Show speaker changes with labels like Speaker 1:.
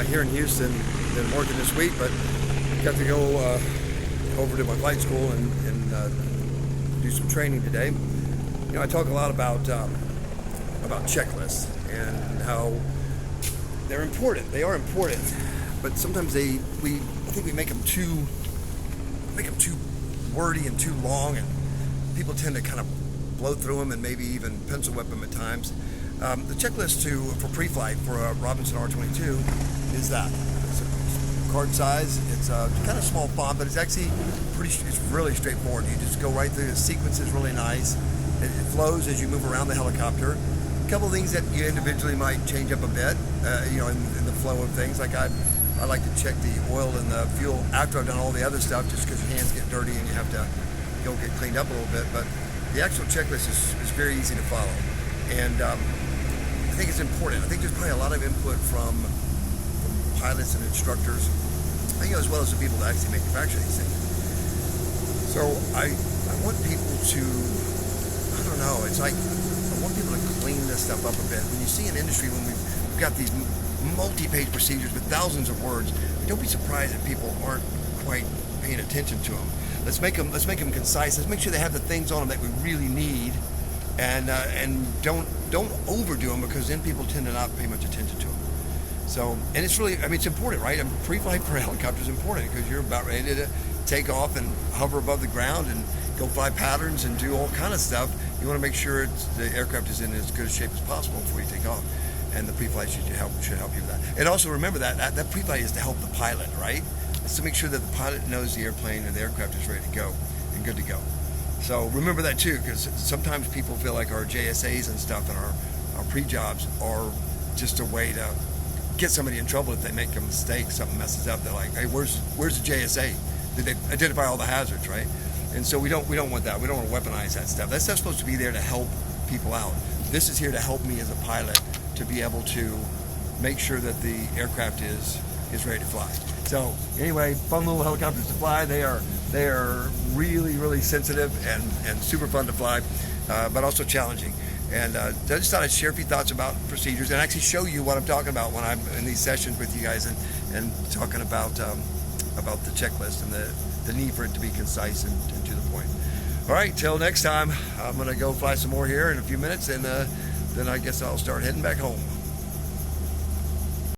Speaker 1: here in Houston. Been working this week, but got to go over to my flight school and do some training today. You know, I talk a lot about checklists and how they're important. They are important, but sometimes I think we make them too wordy and too long, and people tend to kind of blow through them and maybe even pencil whip them at times. The checklist for pre-flight for a Robinson R22 is that. It's a card size. It's kind of small font, but it's actually it's really straightforward. You just go right through. The sequence is really nice. It flows as you move around the helicopter. A couple of things that you individually might change up a bit, in the flow of things. Like I like to check the oil and the fuel after I've done all the other stuff, just because your hands get dirty and you have to go get cleaned up a little bit. But the actual checklist is very easy to follow, and I think it's important. I think there's probably a lot of input from pilots and instructors, as well as the people that actually manufacture these things. So I want people to, I want people to clean this stuff up a bit. When you see an industry, when we've got these multi-page procedures with thousands of words, don't be surprised if people aren't quite paying attention to them. Let's make them concise. Let's make sure they have the things on them that we really need, and don't overdo them, because then people tend to not pay much attention to them. So, and it's really, it's important, right? Pre-flight for a helicopter is important because you're about ready to take off and hover above the ground and go fly patterns and do all kind of stuff. You want to make sure the aircraft is in as good a shape as possible before you take off, and the pre-flight should help you with that. And also remember that pre-flight is to help the pilot, right? It's to make sure that the pilot knows the airplane and the aircraft is ready to go and good to go. So remember that too, because sometimes people feel like our JSAs and stuff and our pre-jobs are just a way to get somebody in trouble if they make a mistake, something messes up. They're like, hey, where's the JSA? Did they identify all the hazards, right? And so we don't want that. We don't want to weaponize that stuff. That stuff's supposed to be there to help people out. This is here to help me as a pilot to be able to make sure that the aircraft is ready to fly. So anyway, fun little helicopters to fly. They are really, really sensitive and super fun to fly, but also challenging. And I just thought I'd share a few thoughts about procedures and actually show you what I'm talking about when I'm in these sessions with you guys and talking about the checklist and the need for it to be concise and to the point. All right, till next time, I'm going to go fly some more here in a few minutes, and then I guess I'll start heading back home.